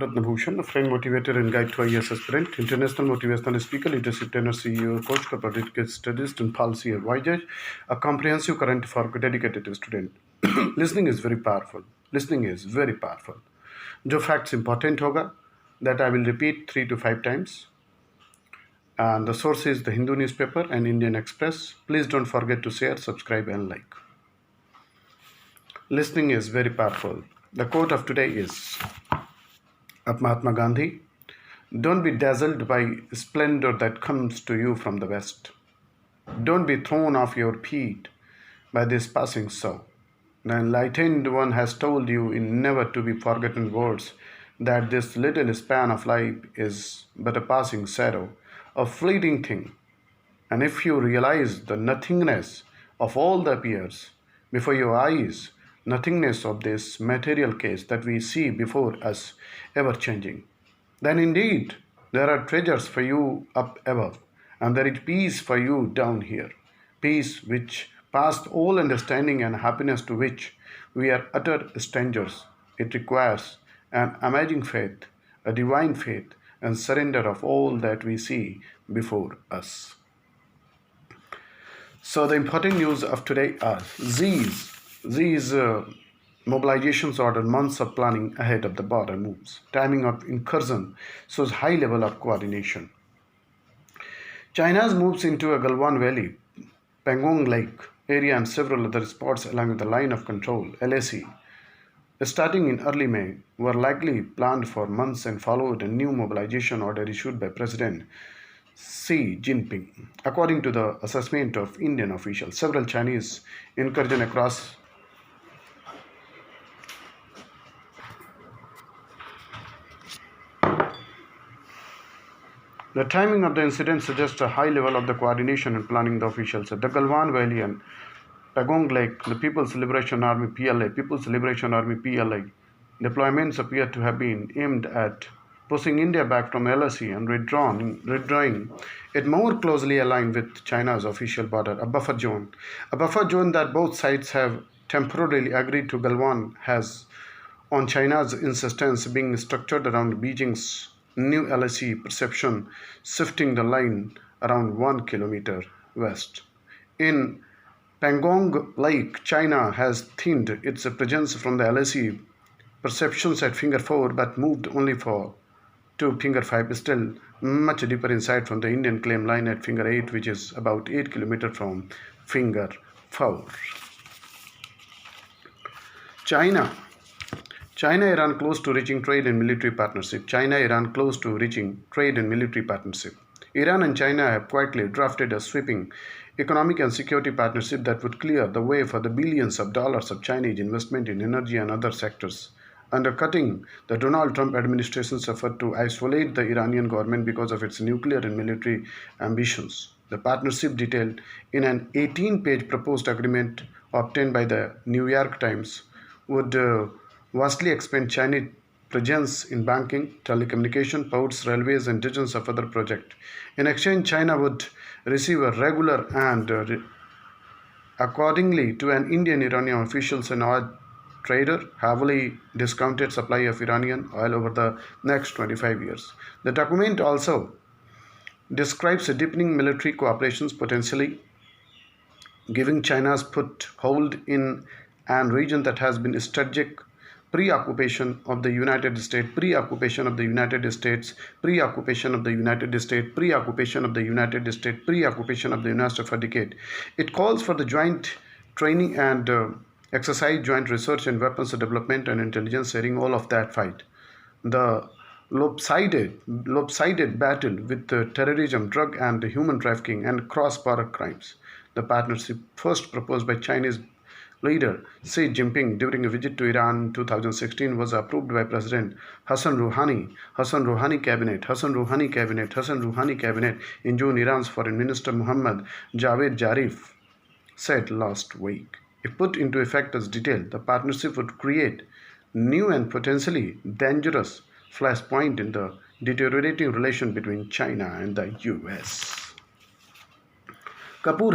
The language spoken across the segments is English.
Ratna Bhushan, a friend, motivator, and guide to IAS aspirant, international motivational speaker, leadership trainer, CEO, coach, corporate studies, and policy advisor, a comprehensive current for dedicated student. Listening is very powerful. Listening is very powerful. जो facts important होगा, that I will repeat 3 to 5 times. And the source is the Hindu newspaper and Indian Express. Please don't forget to share, subscribe, and like. Listening is very powerful. The quote of today is of Mahatma Gandhi. Don't be dazzled by splendor that comes to you from the west. Don't be thrown off your feet by this passing show. The enlightened one has told you in never to be forgotten words that this little span of life is but a passing shadow, a fleeting thing. And if you realize the nothingness of all that appears before your eyes, nothingness of this material case that we see before us ever changing, then indeed there are treasures for you up above, and there is peace for you down here, peace which past all understanding and happiness to which we are utter strangers. It requires an amazing faith, a divine faith, and surrender of all that we see before us. So the important news of today are these mobilizations order months of planning ahead of the border moves. Timing of incursion shows high level of coordination. China's moves into a Galwan Valley, Pangong Lake area and several other spots along the line of control, LAC, starting in early May, were likely planned for months and followed a new mobilization order issued by President Xi Jinping. According to the assessment of Indian officials, several Chinese incursions across the timing of the incident suggests a high level of the coordination and planning the officials at the Galwan Valley and Pangong Lake. The People's Liberation Army PLA deployments appear to have been aimed at pushing India back from LAC and withdrawing it more closely aligned with China's official border, a buffer zone that both sides have temporarily agreed to. Galwan has, on China's insistence, being structured around Beijing's new LAC perception, shifting the line around 1 kilometer west. In Pangong Lake, China has thinned its presence from the LAC perceptions at Finger 4 but moved only to Finger 5, still much deeper inside from the Indian claim line at Finger 8, which is about 8 kilometers from Finger 4. China-Iran close to reaching trade and military partnership. China-Iran close to reaching trade and military partnership. Iran and China have quietly drafted a sweeping economic and security partnership that would clear the way for the billions of dollars of Chinese investment in energy and other sectors, undercutting the Donald Trump administration's effort to isolate the Iranian government because of its nuclear and military ambitions. The partnership, detailed in an 18-page proposed agreement obtained by the New York Times, would vastly expand Chinese presence in banking, telecommunication, ports, railways, and dozens of other projects. In exchange, China would receive a regular and, accordingly to an Indian Iranian officials and oil trader, heavily discounted supply of Iranian oil over the next 25 years. The document also describes a deepening military cooperation, potentially giving China's foothold in a region that has been strategic pre-occupation of the United States, pre-occupation of the United States, pre-occupation of the United States, pre-occupation of the United States, pre-occupation of the United States for decades. It calls for the joint training and exercise, joint research and weapons development and intelligence sharing, all of that fight. The lopsided battle with terrorism, drug and human trafficking and cross-border crimes. The partnership, first proposed by Chinese leader Xi Jinping during a visit to Iran in 2016, was approved by President Hassan Rouhani cabinet in June. Iran's Foreign Minister Mohammad Javad Zarif said last week. If put into effect as detailed, the partnership would create new and potentially dangerous flashpoint in the deteriorating relation between China and the US. Kapoor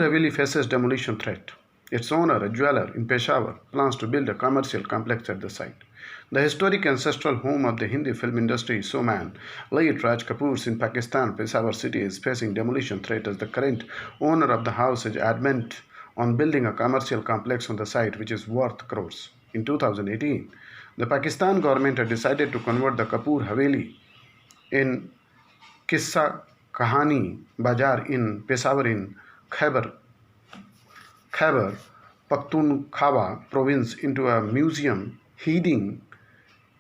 Haveli faces demolition threat. Its owner, a jeweler in Peshawar, plans to build a commercial complex at the site. The historic ancestral home of the Hindi film industry, Soman, late Raj Kapoor's in Pakistan, Peshawar city, is facing demolition threat as the current owner of the house is adamant on building a commercial complex on the site which is worth crores. In 2018, the Pakistan government had decided to convert the Kapoor Haveli in Kissa Kahani Bazaar in Peshawar in Khyber Pakhtunkhwa province into a museum, heeding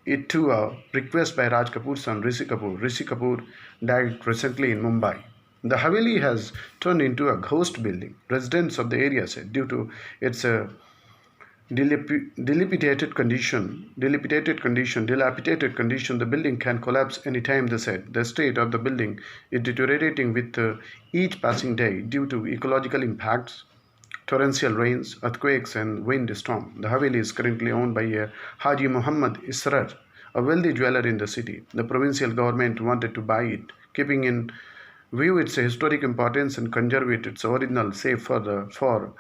it to a request by Raj Kapoor's son Rishi Kapoor. Rishi Kapoor died recently in Mumbai. The Haveli has turned into a ghost building, residents of the area said, due to its dilapidated condition, the building can collapse anytime, they said. The state of the building is deteriorating with each passing day due to ecological impacts, torrential rains, earthquakes, and wind storm. The Haveli is currently owned by Haji Muhammad Israr, a wealthy jeweler in the city. The provincial government wanted to buy it, keeping in view its historic importance and conserve its original safe for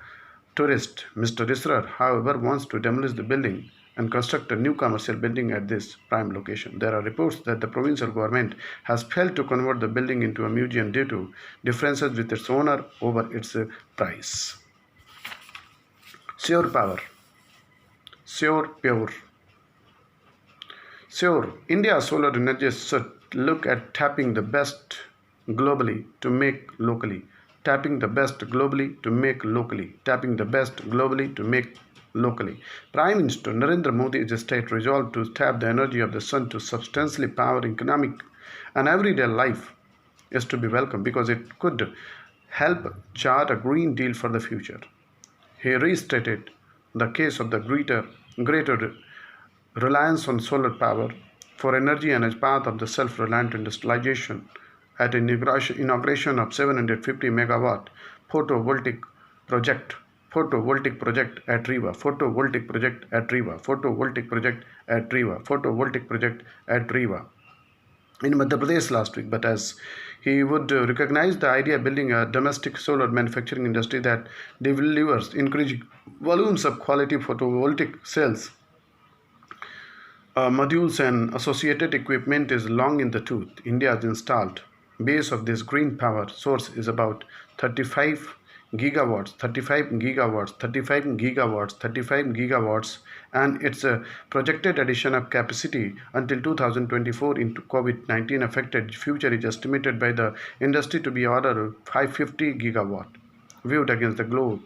tourists. Mr. Israr, however, wants to demolish the building and construct a new commercial building at this prime location. There are reports that the provincial government has failed to convert the building into a museum due to differences with its owner over its price. Sure power. Sure pure. Sure, India's solar energy should look at tapping the best globally to make locally. Tapping the best globally to make locally. Tapping the best globally to make locally. Prime Minister Narendra Modi's state resolved to tap the energy of the sun to substantially power economic and everyday life is to be welcomed because it could help chart a green deal for the future. He restated the case of the greater reliance on solar power for energy and as part of the self-reliant industrialization at inauguration of 750 megawatt photovoltaic project photovoltaic project at Riva, photovoltaic project at Riva, photovoltaic project at Riva, photovoltaic project at Riva in Madhya Pradesh last week. But as he would recognize the idea of building a domestic solar manufacturing industry that delivers increasing volumes of quality photovoltaic cells, modules and associated equipment is long in the tooth. India's installed base of this green power source is about 35 gigawatts, 35 gigawatts, 35 gigawatts, 35 gigawatts, and its projected addition of capacity until 2024 into COVID-19 affected future is estimated by the industry to be order 550 gigawatt. Viewed against the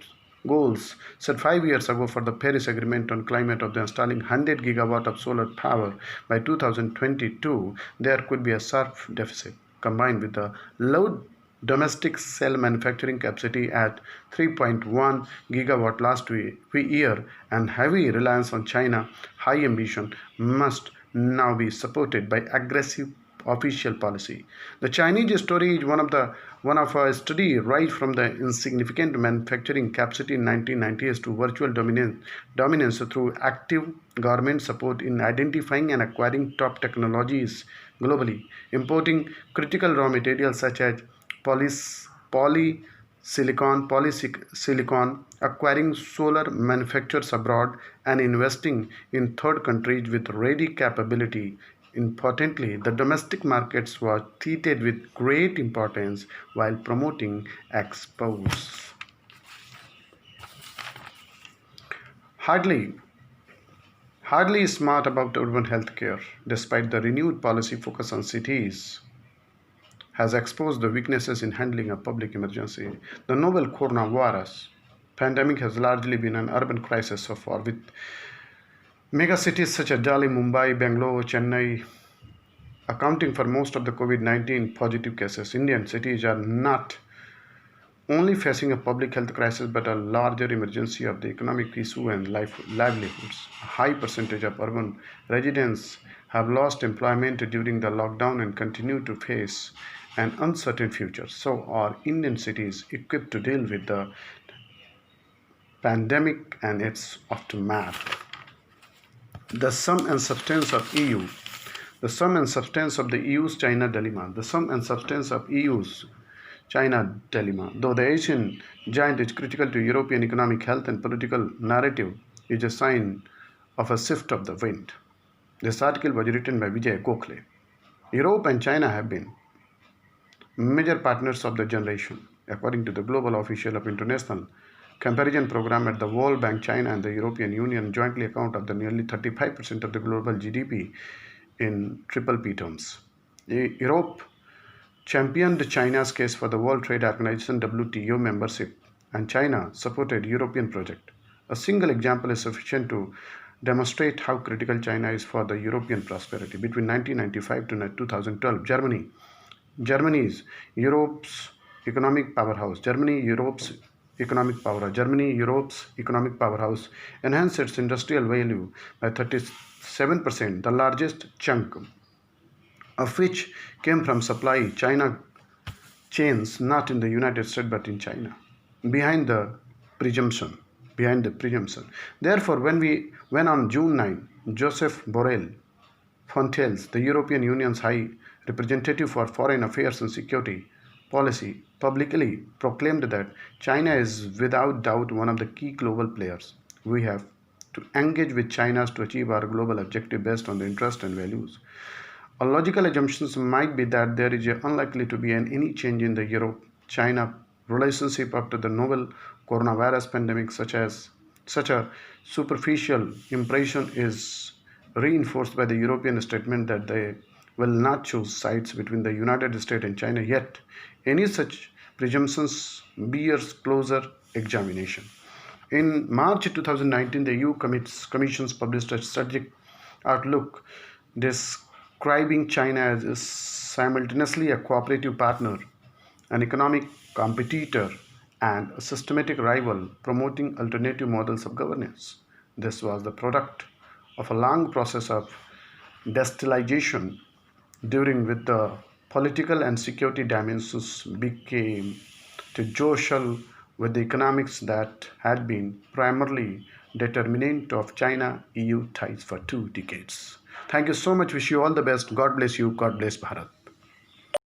goals set 5 years ago for the Paris Agreement on Climate of the installing 100 gigawatt of solar power by 2022, there could be a sharp deficit combined with the low domestic cell manufacturing capacity at 3.1 gigawatt last year and heavy reliance on China. High ambition must now be supported by aggressive official policy. The Chinese story is one of a study right from the insignificant manufacturing capacity in 1990s to virtual dominance through active government support in identifying and acquiring top technologies globally, importing critical raw materials such as polysilicon, acquiring solar manufacturers abroad, and investing in third countries with ready capability. Importantly, the domestic markets were treated with great importance while promoting exports. Hardly smart about urban healthcare, despite the renewed policy focus on cities, has exposed the weaknesses in handling a public emergency. The novel coronavirus pandemic has largely been an urban crisis so far, with megacities such as Delhi, Mumbai, Bangalore, Chennai accounting for most of the COVID-19 positive cases. Indian cities are not only facing a public health crisis but a larger emergency of the economic issue and livelihoods. A high percentage of urban residents have lost employment during the lockdown and continue to face an uncertain future. So are Indian cities equipped to deal with the pandemic and its aftermath? The sum and substance of EU. The sum and substance of the EU's China dilemma. The sum and substance of EU's China dilemma. Though the Asian giant is critical to European economic health and political narrative, is a sign of a shift of the wind. This article was written by Vijay Gokhale. Europe and China have been major partners of the generation. According to the Global Official of International Comparison Program at the World Bank, China and the European Union jointly account of the nearly 35% of the global GDP in triple P terms. Europe championed China's case for the World Trade Organization WTO membership, and China supported European project. A single example is sufficient to demonstrate how critical China is for the European prosperity. Between 1995 to 2012, Germany is Europe's economic powerhouse. Germany, Europe's economic powerhouse, enhanced its industrial value by 37%, the largest chunk of which came from supply China chains not in the United States but in China. Behind the presumption, behind the presumption. Therefore, when on June 9, Joseph Borrell Fontelles, the European Union's High Representative for Foreign Affairs and Security Policy, publicly proclaimed that China is without doubt one of the key global players. We have to engage with China to achieve our global objective based on the interests and values. A logical assumption might be that there is unlikely to be any change in the Europe-China relationship after the novel coronavirus pandemic, such a superficial impression is reinforced by the European statement that they will not choose sides between the United States and China. Yet, any such presumptions bears closer examination. In March 2019, the EU Commission published a strategic outlook describing China as simultaneously a cooperative partner, an economic competitor, and a systematic rival, promoting alternative models of governance. This was the product of a long process of destabilization, during which the political and security dimensions became to jostle with the economics that had been primarily determinant of China EU ties for 2 decades. Thank you so much. Wish you all the best. God bless you. God bless Bharat.